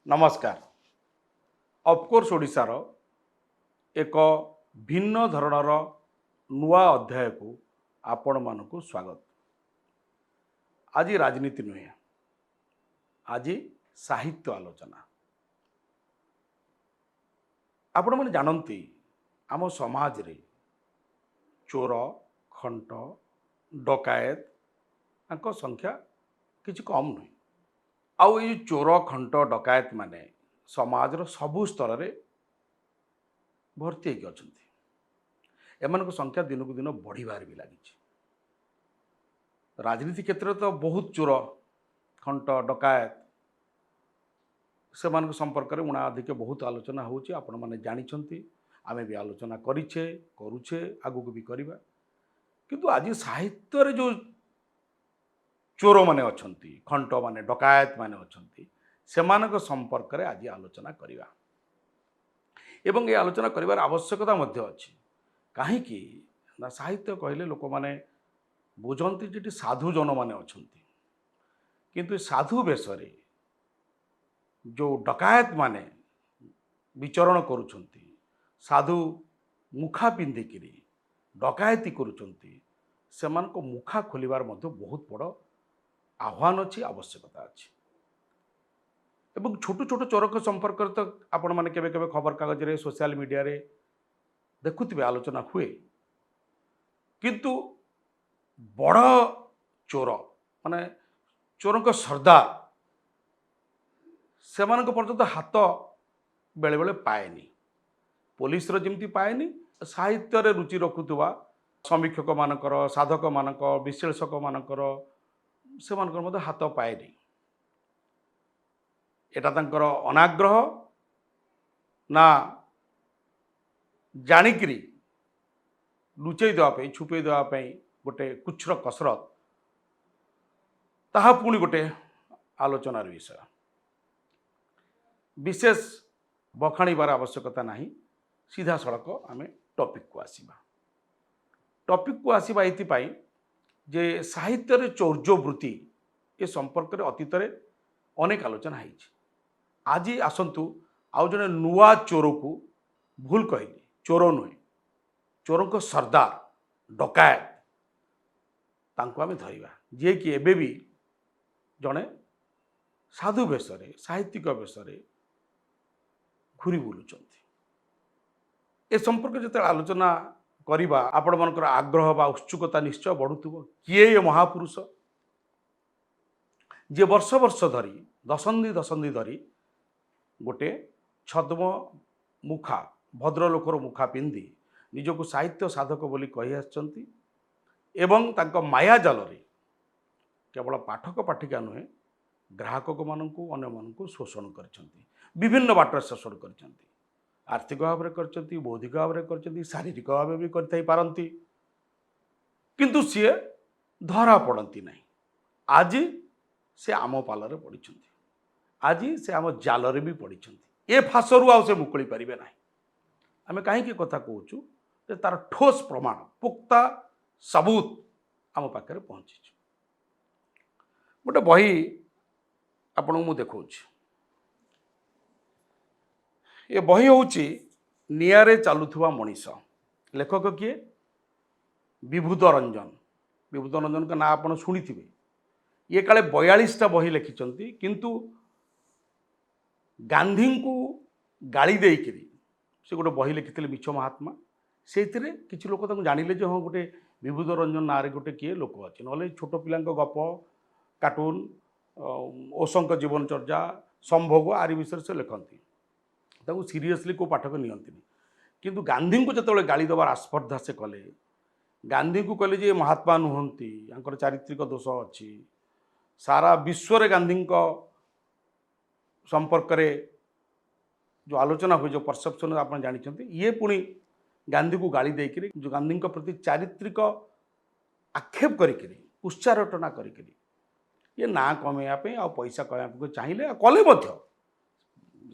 नमस्कार। ऑफकोर्स ओडिशार एक भिन्न धरणर नुआ अध्याय को आपण मानक स्वागत। आज राजनीति नुहे, आज साहित्य आलोचना। आपण मैंने जानती आम समाज रे चोर खंट डकायत संख्या किसी कम नुहे। आउ ये चोर खंट डकायत माने समाजर सबु स्तर रे भर्ती होगी अच्छा। एमान संख्या दिन को दिन बढ़िबार भी लगी। राजनीति क्षेत्र तो बहुत चोर खंट डकायत से संपर्क में उणा अधिक बहुत आलोचना होची। आपण माने जानिछंती, आमे भी आलोचना करिछे करूछे आगु को भी करबा। किंतु आज साहित्य रे जो चोर माने अछंती, खंट माने डकायत माने अछंती, सेमानक संपर्क में आज आलोचना करिबा। एवं ये आलोचना करिवार आवश्यकता मध्य अछि। काहेकि ना साहित्य कहले लोक माने बुझंती जेटी साधु जन माने अछंती, किंतु साधु बेसरे जो डकायत माने विचरण करुछंती, साधु मुखा पिंधिकिरी डकायती करुछंती, सेमानक मुखा खोलिबार मध्य बहुत बड़ आह्वान अच्छी, आवश्यकता अच्छी। एवं छोट छोट चोरक संपर्क तो आपण मैंने केवे केवे खबर कागज रे सोशल मीडिया रे देखुथिबे आलोचना हुए, किंतु बड़ चोर माने चोरक सरदार सेमानक पर्यंत हाथ बेले बेले पाएनी। पुलिस रो जेमती पाएनी, साहित्य रे रुचि रखुथुवा समीक्षक मानकर, साधक मानकर, विश्लेषक मानकर सेमानकर मध्य हाथ पाएनी। एटा तांकर अनाग्रह ना जानिकरी लुचई देवाई छुपे देवाई गोटे कुछर कसरत, ताहा पुणी गोटे आलोचनार विषय। विशेष बखाणीबार आवश्यकता नहीं, सीधा सड़क आमे टॉपिक को आसीबा। टॉपिक को आसीबा एथिपाई जे साहित्य रे चौर्य वृत्ति ए संपर्क रे अतीत रे अनेक आलोचना है। आज आसतु आउ जने नुआ चोर को भूल कहली, चोर नुहे, चोर को सरदार डकायत तांको आमे धरिबा, जे कि एबे भी जने साधु बेसरे साहित्यिक बेसरे घुरी बुलुचंती। ए संपर्क जते आलोचना करिबा आपण मनकर आग्रह बा उत्सुकता निश्चय बढ़ुथुबो। किए ये महापुरुष जे वर्ष वर्ष धरी दशंधि दशंधि धरी गोटे छद्म मुखा भद्रलोकर मुखा पिंधि निजको साहित्य साधक बोली कहि आछंती एवं तांको माया जाल रे केवल पाठक पाठिका नुहे, ग्राहक मानकु अन्य मानकु शोषण करछंती। विभिन्न बाटर शोषण करछंती, आर्थिक भाव में करछंती, बौद्धिक भाव में करछंती, शारीरिक भाव भी करथाई पारंती, किंतु सी धरा पड़ती नहीं। आज से आम पालरे पड़िछंती, आज से आम जालरे भी पड़िछंती। ए फासरु आ से मुकुली परिबे नाही। आमे काहेकि कथा कहूचु जे तार ठोस प्रमाण पुख्ता सबूत आम पाखरे पहुंची। गोटे बही आपन मु देखौछि। ये बही होची नियारे चालुथुवा मनीष। लेखक किए? विभूत रंजन। विभूत रंजन का ना आपन शुणिथिबे। ये काले 42टा बही लिखिचंती, किंतु गांधी को गाली देइकरी से गोटे बही लिखिथिले मिछ महात्मा। सेथिरे किछि लोक ताको जानिले जे हाँ गोटे विभूत रंजन नारे गोटे किए लोक अछि, नले छोट पिलांक गप कार्टून ओशंक जीवनचर्या संभोग आरि विषय से लिखती, ताको सीरियसली को पाठक नियंतिनी। किंतु गांधी को जतबे गाली देवार आस्पर्धा से कले, गांधी को कहले जे महात्मा नुहंती, आंकर चारित्रिक दोष अच्छी, सारा विश्व रे गांधी को संपर्क रे जो आलोचना हुए, जो परसेप्शन आप जानते, ये पुणी गांधी को गाली देकरी जो गांधी प्रति चारित्रिक आक्षेप करी उच्चारटना करी ये ना कमेवाई आ पैसा कमेवा चाहिए कले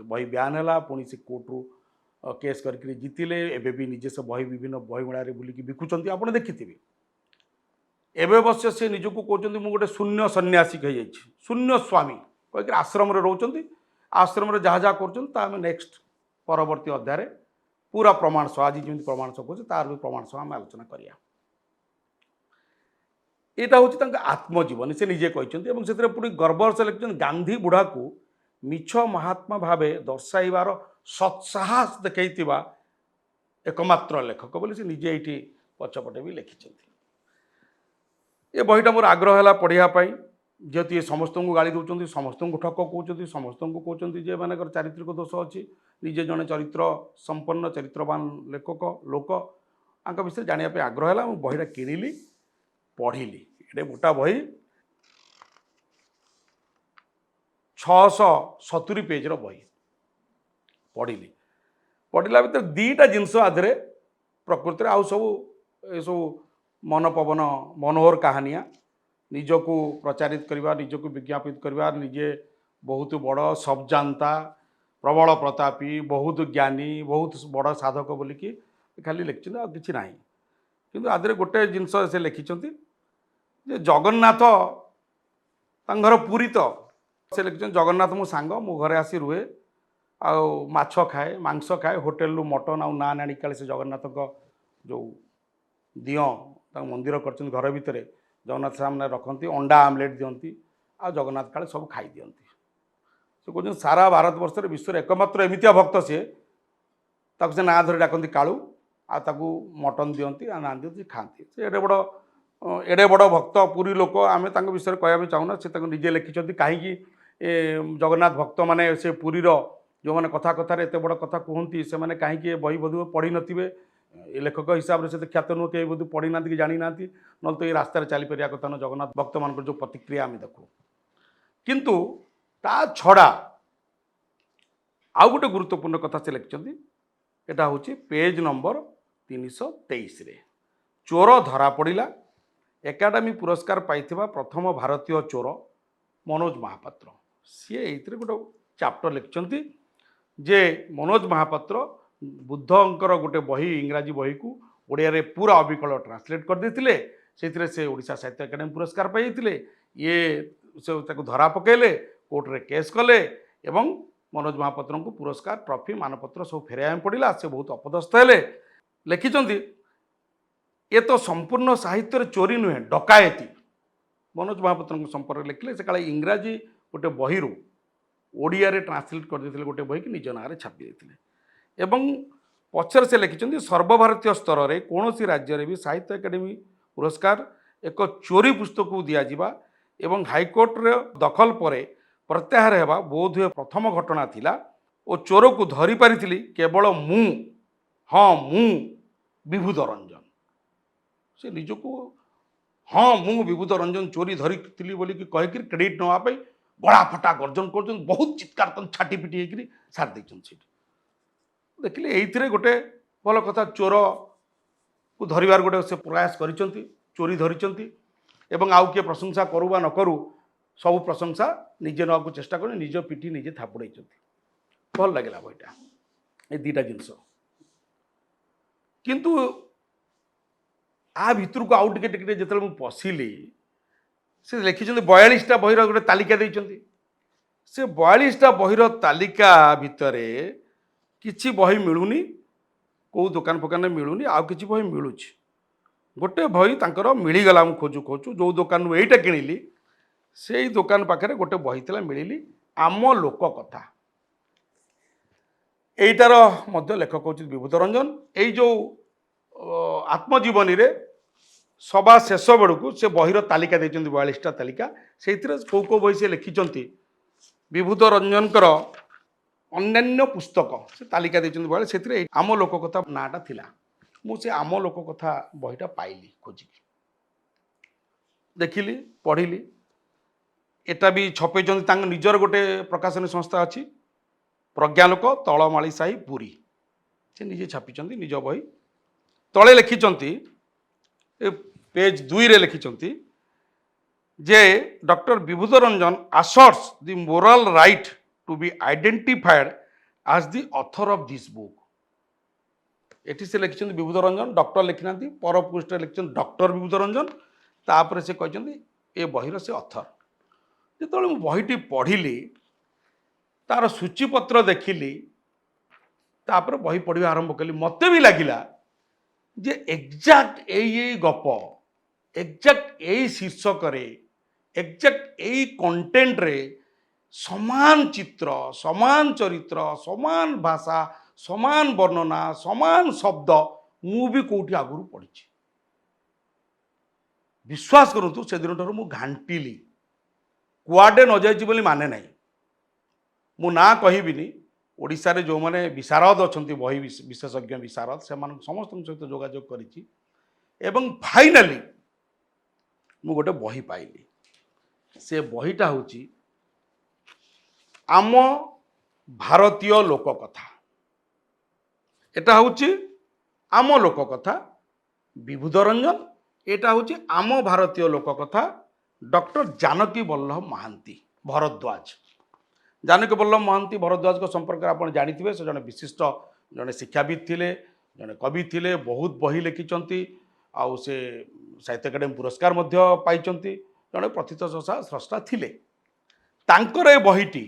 बही ब्यान है, पुणी से कोर्टू केस करके जीतिले। एबे भी निजे से बही विभिन्न बही मेला बुलिकी बिकुचंती, आपने देखिथिबे। एबे अवश्य से निजको कहते मु गोटे शून्य सन्यासी कही, शून्य स्वामी कहीकि आश्रम रे रहउचंती, आश्रम जहाँ जहाँ कर नेक्स्ट परवर्ती अध्याय पूरा प्रमाण सह आज जमी प्रमाण सह कहे तार भी प्रमाण सह आम आलोचना करिया। यहाँ हूँ आत्मजीवनी से निजे कहते पूरी गर्वर से लिखिं गांधी बुढ़ा को मिछ महात्मा भाव दर्शाइबार सत्साहस देखा एकमात्र लेखक बोली से निजे ये पछपटे भी लिखिं। ये बहीटा मोर आग्रह है पढ़ापी जेहेतु ये समस्त को गाड़ी दौरान समस्त को ठक कहते समस्त को कहते जे मान चारित्रिक दोष अच्छी निजे जड़े चरित्र संपन्न चरित्रवान लेखक लोक आंक विषय जानापी आग्रह है बहीटा किणिली पढ़िली। ये मोटा बही 670 पेजर बही पढ़िली। पढ़ला भर दीटा जिनस आधे प्रकृति आउ सब ये सब मन पवन मनोहर कहानियाँ निजको प्रचारित करवा निजको विज्ञापित करवा निजे बहुत बड़ सब जानता प्रबल प्रतापी बहुत ज्ञानी बहुत बड़ साधक बोलिकी खाली लिखिं आ कि ना कि आधे गोटे जिनस से लिखिं जे जगन्नाथ घर पुरी तो से लिखिं जगन्नाथ मो सांग मो घरे आसी रुहे माछ खाए मांस खाए होटेल मटन आउ नान आनी काले से जगन्नाथ जो दिओ मंदिर कर घर भितर जगन्नाथ सामने रखती अंडा आमलेट दिंती आ जगन्नाथ काले सब खाई दिंती। से कहते सारा भारत वर्ष विश्व एकमात्र एमतिया भक्त सी से ना धरी डाकती कालू आकू मटन दिंती ना दिंती खाती से एडे बड़ भक्त पुरी लोक आम विषय कहना चाहूना से निजे लिखिं कहीं जगन्नाथ भक्त माने से पुरीर जो मैंने कथा कथार एत बड़ कथा कहती से मैंने कहीं बही बोध पढ़ी नथिबे लेखक हिसाब से ख्यात नुह कहीं बोध पढ़ी ना कि जानी ना ना तो ये रास्तार चली पार कथा न जगन्नाथ भक्त मान जो प्रतिक्रिया आम देखू किंतु ता छड़ा आउ गोटे गुरुत्वपूर्ण कथा से लिखिं यहाँ हूँ पेज नंबर 323 रे चोर धरा पड़ा एकाडेमी पुरस्कार पाइथिबा प्रथम भारतीय चोर मनोज महापात्र सी ये गोटे चैप्टर लिखिं जे मनोज महापात्र बुद्धंकर गोटे बही इंग्राजी बही को ओडिया रे पूरा अविकल ट्रांसलेट कर देथिले से ओडिशा साहित्य एकाडेमी पुरस्कार पाइथिले ये से धरा पकेले कोर्ट रे केस कले एवं मनोज महापात्र को पुरस्कार ट्रॉफी मानपत्र सब फेराइया पड़ा से बहुत अपदस्थ हेले लिखिं ये तो संपूर्ण साहित्य चोरी नुहे डकायती मनोज महापात्र संपर्क लिखिले से काले इंग्राजी गोटे बही ओडिया रे ट्रांसलेट कर देथिले गोटे बही की निज ना छापी देथिले एवं पछर से लिखिं सर्वभारतीय स्तर में कौन सी राज्य रे भी साहित्य एकाडेमी पुरस्कार एक चोरी पुस्तक को दिज्वा एवं हाईकोर्ट रे दखल पर प्रत्याहार होगा बोध हुए प्रथम घटना थिला और चोर को धरी पारी केवल मु हाँ मु विभूत रंजन से निजको हाँ मु विभूत रंजन चोरी धरी बोली कहीकि क्रेडिट नापी गड़ा फटा गर्जन कर बहुत चित्कार छाटी पिटी होकर सार देते देखिले ये गोटे भल कथा चोर को धरबार गोटे से प्रयास कर चोरी धरी एवं आउ किए प्रशंसा करू बा न करू सब प्रशंसा निजे ना चेष्टा कर निज पिठी निजे थापुड़े भल लगे बईटा ये दीटा जिनस किंतु आ भितर को आउ टे जो पशिली से लिखिं 42टा बहीर गोटे तालिका देइचंती से 42टा बहीर तालिका भितर किछि बही मिलूनी कौ दुकान फुकान मिलूनी आउ किछि बही मिलूची गोटे बही तांकर मिलगला मु खोजू खोजू जो दुकान यहीटा किणिली से दुकान पाखे गोटे बही थिला मिलिली आम लोक कथा एटार मध्य लेखक हूँ विभूत रंजन यही जो आत्मजीवनी रे सभा शेष बेड़ू से बहीर तालिका देते 42टा तालिका से कौ कौ बही से लिखिं विभूत रंजनकर अन्यान्य पुस्तक से तालिका देते से आम लोक कथा नाटा थिला मुझे आम लोक कथा बहीटा पाइली खोजिकी देखिली पढ़िली एटा भी छपे निजर गोटे प्रकाशन संस्था अच्छी प्रज्ञालोक तलमाली साही पुरी से निजे छापी निज बही तले लिखिं पेज 2 रे लिखिं जे doctor Vibhut Ranjan asserts the moral right to be identified as the author of this book। Eighty से लिखिं विभूत रंजन डॉक्टर लिखिना पर पृष्ठ लिखिं डॉक्टर विभूत रंजन तापर से कहते ए बहीर से अथर जो बहीटी पढ़िली तार सूचीपत्र देखिली तापर बही पढ़ा आरंभ कली मत भी लगिला जे एग्जाक्ट यही गप एग्जाक्ट यही शीर्षक एग्जाक्ट यही कंटेंट रे समान चित्र समान चरित्र समान भाषा समान वर्णना समान शब्द मु भी कौटी आगुरी पढ़ी विश्वास करतु से दिन ठार मु घांटिली कुआडे न जाइछि बोली माने नहीं मु ना कहबिनी ओडिशा रे जो माने विशारद अछंती बही विशेषज्ञ विशारद से समस्त सहित जोगाजोग करिछि एवं फाइनाली मु गोटे बही पाइली से बहीटा होछि आम भारतीय लोक कथा एटा होछि आम लोक कथा विभूद रंजन एटा होछि आम भारतीय लोक कथा डॉक्टर जानकी वल्लभ महांती भरद्वाज जानकी वल्लभ महांती भरद्वाज को संपर्क आप जानिथिबे से जने विशिष्ट जने शिक्षाविद थिले जने कवि थिले बहुत बही लिखिचंती आउ से साहित्य अकादेमी पुरस्कार मध्य पाइचंती जने प्रथित स्रष्टा थिले तांकर ए बहीटी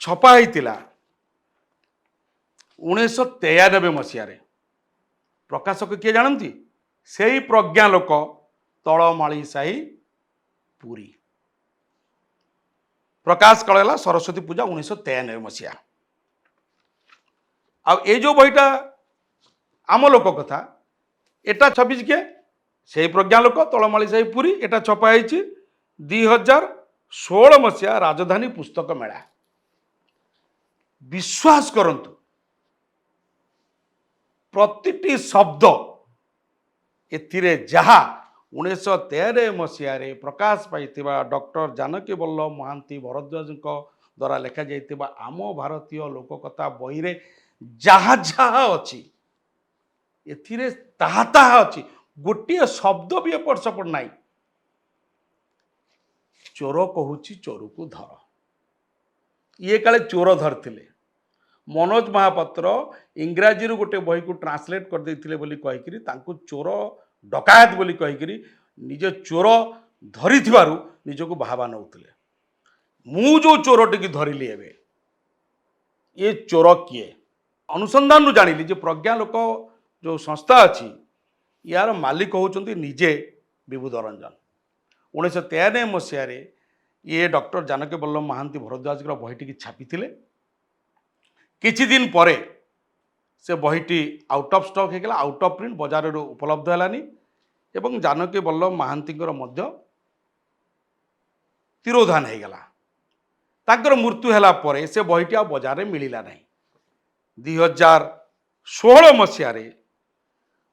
छपा होइतिला 1993 मसीह प्रकाशक किए जानती से ही प्रज्ञा लोक तलमाली साही पुरी प्रकाश कला सरस्वती पूजा 1993 मसीहा आ जो बहीटा आम लोक कथा एटा छब्बीस के से प्रज्ञा लोक तलमाली साही पुरी एटा छपा 2016 मसीहा राजधानी पुस्तक मेला विश्वास करंतु प्रतिटी शब्द एथिरे जहा 1993 मसीह प्रकाश पाई डॉक्टर जानकी वल्लभ महांती भरद्वाज द्वारा लिखा जाइतिबा आम भारतीय लोककथा बही रे जहा जहा अच्छी एथिरे ताहा ताहा अच्छी गोटे शब्द भी एपट सेपट नाई चोर कहूची चोर को धर ये काले चोर धरथिले मनोज महापात्र इंग्राजी गोटे बही को ट्रांसलेट कर देथिले बोली कहिकरी तांको चोर डकायत बोली कहिकरी निजे चोर धरी थिबारु निजको बाहाबा नउथिले मु जो चोरटी की धरिली एबे ये चोर किए अनुसंधान नु जानिली जे प्रज्ञा लोक जो संस्था अच्छी यार मालिक होउचंती निजे विभूद रंजन 1993 मसीह ये डॉक्टर जानकी वल्लभ महांती भरद्वाज बहीटी की छापी किछि दिन परे से बहीटी आउट ऑफ स्टॉक हो गला आउट ऑफ प्रिंट बाजार उपलब्ध है एवं जानकी वल्लभ महांती मध्य तिरोधान हो गला ताकर मृत्यु है परे से बहीटी आ बाजार में मिलला नहीं 2016 मसीह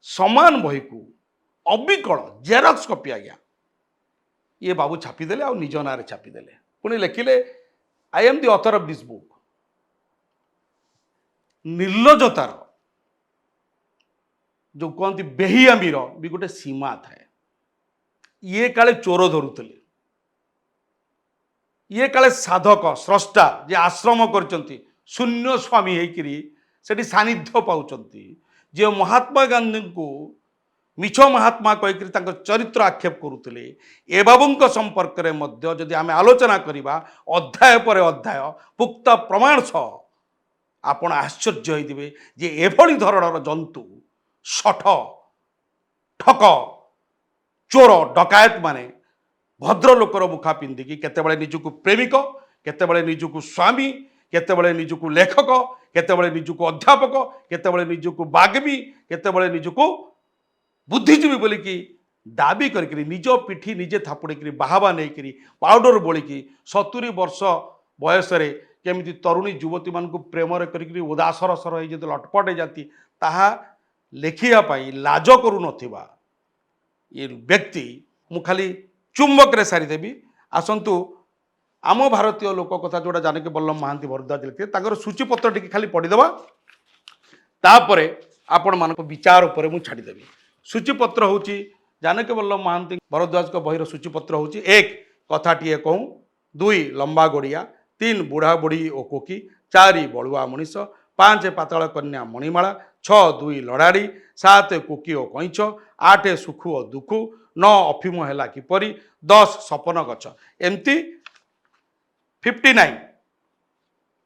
समान बही को अबिकल जेरक्स कॉपी आज्ञा ये बाबू छापीदेले आ निज ना छापीदेले पुणी लिखिले I am the author of this book निर्लजतार जो कहती बेहियामीर भी गोटे सीमा थाए ये काले चोर धरुले ये काले साधक स्रष्टा जे आश्रम करचंती शून्य स्वामी होकरी सेठी सानिध्य पाउचंती जे महात्मा गांधी को मिछ महात्मा कहीकि चरित्र आक्षेप करुले ए बाबू संपर्क में मध्य जदि आम आलोचना करवा अध्याय पर अध्याय पुक्त प्रमाण सह आपण आश्चर्य होइथिबे जे एभली धरणर जंतु शठ ठक चोर डकायत माने भद्र लोकर मुखा पिंधिकी केतेबेले निजुक प्रेमिक केतेबेले निजुक स्वामी केतेबेले निजुक लेखक केतेबेले निजुक अध्यापक केतेबेले निजुक बाग्मी केतेबेले निजुक बुद्धिजीवी बोलिकी दाबी करी निज पिठी निजे थापुड़ी बाहाबा नहीं पाउडर बोलिकी 70 वर्ष बयस केमिति तरुणी युवती मान प्रेम करी उदासर सर हो लटपट जाती ताहा लेखियापाई लाज करू नथिबा ये व्यक्ति मु खाली चुंबक रे सारीदेवी आसतु आम भारतीय लोक कथा जोड़ा जानकी वल्लभ महांती भरद्वाज लिखते ताकर सूचीपत्र टी खाली पढ़ीदबा तापरे आपण मान विचार उपर मु छाड़ीदेवी सूचीपत्र हूँ जानकी वल्लभ महांती भरद्वाज बहीर सूचीपत्र हूँ 1 कथाटीए कहूँ 2 लंबा गोड़िया 3 बुढ़ा बुढ़ी और कोकी 4 बड़ुआ मनीष 5 पाताल कन्या मणिमाला 6 2 लड़ाड़ी 7 कोकी और कईच 8 सुखु और दुखु 9 अफिम है किपरी 10 सपन गच एमती 59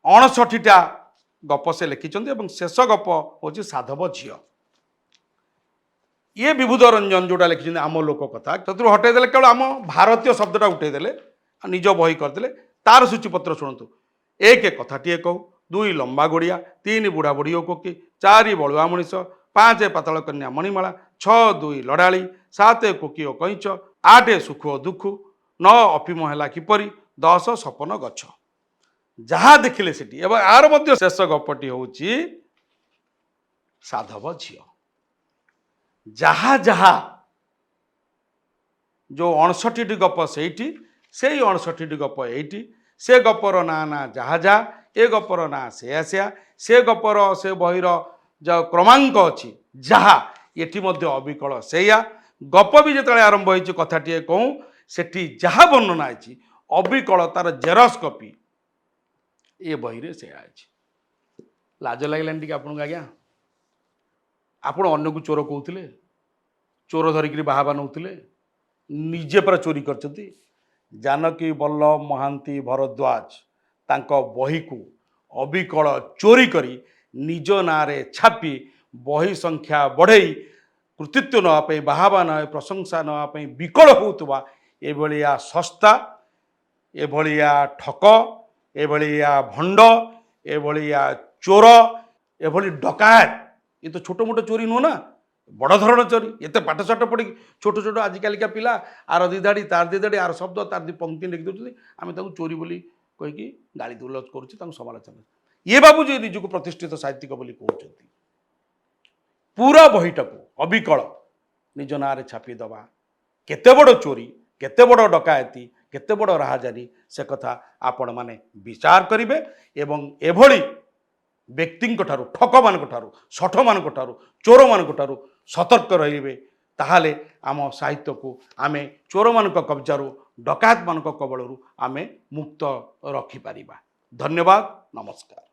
69टा गप से लिखिंट और शेष गप हूँ साधव झी ये विभूद रंजन जोटा लिखिं आम लोक कथा तो हटईदे केवल आम भारतीय शब्दटा उठेदेले निज बही करदे तार सूचीपत्र शुणु 1 कथाटीए कहू 2 लंबा गोड़िया 3 बुढ़ा बुढ़ी कोकी 4 बलुआ मनीष 5 पाताल कन्या मणिमाला 6 2 लड़ाली 7 कोकी ओ कईच 8 सुख ओ दुख 9 अफिम है किपरि 10 सपन गछ जहाँ देखिले सेठी एवं आर मध्य शेष गपटी हूँ साधव झी जहाँ जहाँ जो 69टी गप से 69टी गप एटी से गपर ना ना जहाँ जहाँ ए गपर ना से गपर से बहिर जो क्रमांक अच्छी जहाँ ये अविकल से गप भी जो आरंभ हो कथाटीए कहूँ सेठी जहाँ वर्णना है अविकल तार जेरक्स कॉपी ये बही से लाज लगे टी आपको आज्ञा आपण अन्य को चोर कहते चोर धरिकी बाहाबा नौले निजे पर चोरी कर जानकी बल्लभ महांती भरद्वाज तांको बही को अविकल चोरी करी निज नारे छापी बही संख्या बढ़ई कृतित्व नापी बाहाबा ना प्रशंसा नापी विकल होता एभलिया सस्ता एभलिया ठक एभलिया भंड एभलिया चोर एभली डकायत ये तो छोट मोट चोरी नुह ना बड़ धरण चोरी ये पाठ साठ पढ़ी छोट छोट आजिकालिका पिला आर दी दाड़ी तार दी दाड़ी आर शब्द तार दी पंक्ति लिखि दूसरी आम चोरी बोली कहीकि गाली दुलज करुँ समालोचना ये बाबू जो निजक प्रतिष्ठित साहित्यिक बोली कहते पूरा बहीटाको अविकल निज नारे छापीदबा केते बड़ चोरी केते बड़ डकायती केते बड़ राहाजानी से कथा आपण माने विचार करिवे एवं एभली व्यक्ति ठक मान शठ मान चोर मान सतर्क रहिबे ताहाले आम साहित्य को आमे चोर मान कब्जारू डकायत मान कबलरू आमे मुक्त रखिपारिबा। धन्यवाद, नमस्कार।